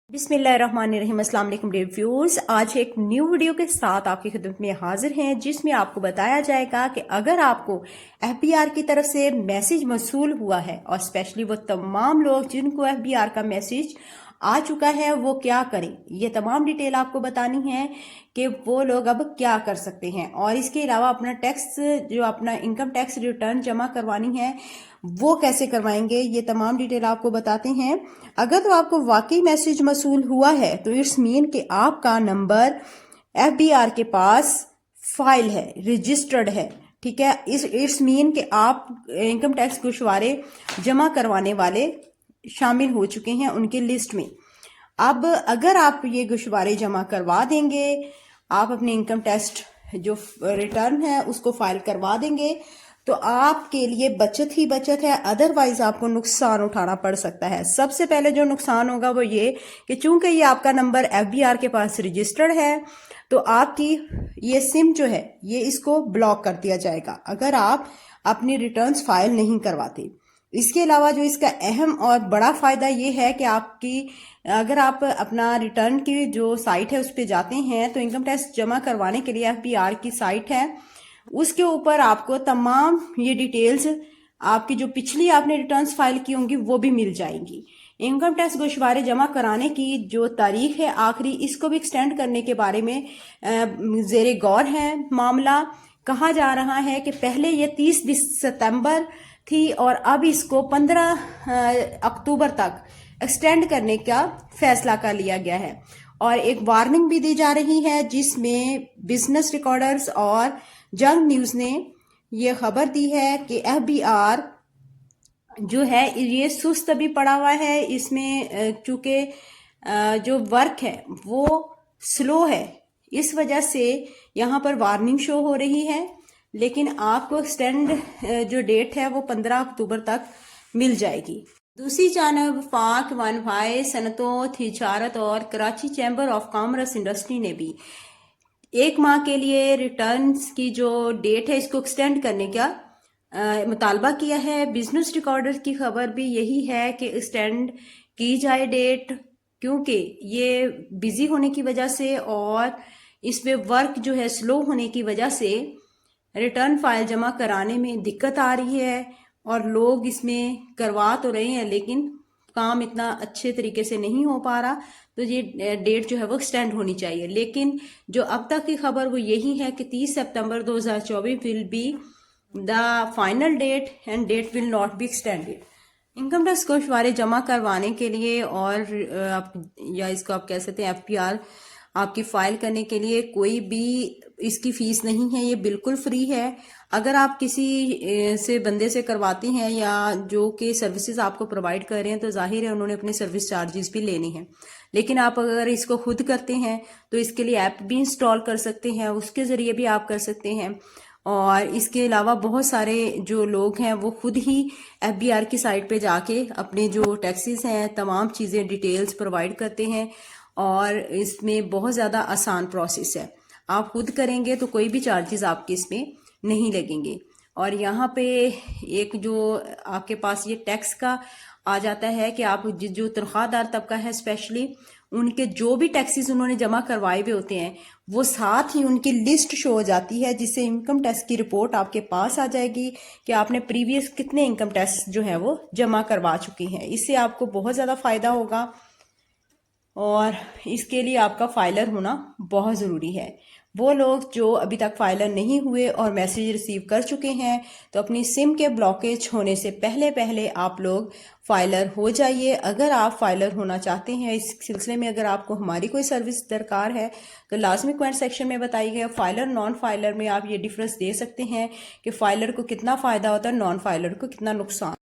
बिस्मिल्लाहिर्रहमानिर्रहीम। अस्सलाम वालेकुम डियर व्यूअर्स, आज एक न्यू वीडियो के साथ आपकी खिदमत में हाजिर हैं जिसमें आपको बताया जाएगा कि अगर आपको एफबीआर की तरफ से मैसेज मौसूल हुआ है और स्पेशली वो तमाम लोग जिनको एफबीआर का मैसेज आ चुका है वो क्या करें, ये तमाम डिटेल आपको बतानी है कि वो लोग अब क्या कर सकते हैं। और इसके अलावा अपना टैक्स जो अपना इनकम टैक्स रिटर्न जमा करवानी है वो कैसे करवाएंगे, ये तमाम डिटेल आपको बताते हैं। अगर तो आपको वाकई मैसेज मौसूल हुआ है तो इट्स मीन कि आपका नंबर एफबीआर के पास फाइल है, रजिस्टर्ड है, ठीक है। इट्स मीन कि आप इनकम टैक्स गोशवारे जमा करवाने वाले शामिल हो चुके हैं उनके लिस्ट में। अब अगर आप ये गोशवारे जमा करवा देंगे, आप अपने इनकम टैक्स जो रिटर्न है उसको फाइल करवा देंगे तो आपके लिए बचत ही बचत है, अदरवाइज आपको नुकसान उठाना पड़ सकता है। सबसे पहले जो नुकसान होगा वो ये कि चूंकि ये आपका नंबर एफबीआर के पास रजिस्टर्ड है तो आपकी ये सिम जो है ये इसको ब्लॉक कर दिया जाएगा अगर आप अपनी रिटर्न्स फाइल नहीं करवाते। इसके अलावा जो इसका अहम और बड़ा फायदा ये है कि आपकी अगर आप अपना रिटर्न की जो साइट है उस पर जाते हैं तो इनकम टैक्स जमा करवाने के लिए एफबीआर की साइट है, उसके ऊपर आपको तमाम ये डिटेल्स आपकी जो पिछली आपने रिटर्न्स फाइल की होंगी वो भी मिल जाएंगी। इनकम टैक्स गोशवारे जमा कराने की जो तारीख है आखिरी, इसको भी एक्सटेंड करने के बारे में जेरे गौर है मामला। कहा जा रहा है कि पहले ये 30 सितंबर थी और अब इसको 15 अक्टूबर तक एक्सटेंड करने का फैसला कर लिया गया है। और एक वार्निंग भी दी जा रही है जिसमें बिजनेस रिकॉर्डर्स और जंग न्यूज ने ये खबर दी है कि एफबीआर जो है ये सुस्त भी पड़ा हुआ है, इसमें चूंकि जो वर्क है वो स्लो है, इस वजह से यहाँ पर वार्निंग शो हो रही है। लेकिन आपको एक्सटेंड जो डेट है वो 15 अक्टूबर तक मिल जाएगी। दूसरी जानब पाक वन भाई सनतों तिजारत और Karachi chamber of commerce industry ने भी 1 माह के लिए रिटर्न्स की जो डेट है इसको एक्सटेंड करने का मुतालबा किया है। बिजनेस रिकॉर्डर की खबर भी यही है कि एक्सटेंड की जाए डेट, क्योंकि ये बिजी होने की वजह से और इसमें वर्क जो है स्लो होने की वजह से रिटर्न फाइल जमा कराने में दिक्कत आ रही है और लोग इसमें करवा तो रहे हैं लेकिन काम इतना अच्छे तरीके से नहीं हो पा रहा, तो ये डेट जो है वो एक्सटेंड होनी चाहिए। लेकिन जो अब तक की खबर वो यही है कि 30 सितंबर 2024 will be the final date end date will not be extended. Income tax गोशवारे जमा करवाने के लिए और या इसको आप कह सकते हैं एफबीआर आपकी फाइल करने के लिए कोई भी इसकी फीस नहीं है, ये बिल्कुल फ्री है। अगर आप किसी से बंदे से करवाते हैं या जो कि सर्विसेज आपको प्रोवाइड कर रहे हैं तो जाहिर है उन्होंने अपने सर्विस चार्जेस भी लेने हैं। लेकिन आप अगर इसको खुद करते हैं तो इसके लिए ऐप भी इंस्टॉल कर सकते हैं, उसके ज़रिए भी आप कर सकते हैं। और इसके अलावा बहुत सारे जो लोग हैं वो खुद ही एफबीआर की साइट पे जाके अपने जो टैक्सेस हैं तमाम चीज़ें डिटेल्स प्रोवाइड करते हैं और इसमें बहुत ज़्यादा आसान प्रोसेस है। आप खुद करेंगे तो कोई भी चार्जेस आपके इसमें नहीं लगेंगे। और यहाँ पे एक जो आपके पास ये टैक्स का आ जाता है कि आप जो तनख्वाहदार तबका है स्पेशली उनके जो भी टैक्सेस उन्होंने जमा करवाए हुए होते हैं वो साथ ही उनकी लिस्ट शो हो जाती है, जिससे इनकम टैक्स की रिपोर्ट आपके पास आ जाएगी कि आपने प्रीवियस कितने इनकम टैक्स जो है वो जमा करवा चुकी हैं। इससे आपको बहुत ज़्यादा फ़ायदा होगा और इसके लिए आपका फाइलर होना बहुत ज़रूरी है। वो लोग जो अभी तक फाइलर नहीं हुए और मैसेज रिसीव कर चुके हैं तो अपनी सिम के ब्लॉकेज होने से पहले पहले आप लोग फाइलर हो जाइए। अगर आप फाइलर होना चाहते हैं इस सिलसिले में अगर आपको हमारी कोई सर्विस दरकार है तो लाजमी कमेंट सेक्शन में बताइएगा। फाइलर नॉन फाइलर में आप ये डिफरेंस दे सकते हैं कि फाइलर को कितना फ़ायदा होता है, नॉन फाइलर को कितना नुकसान।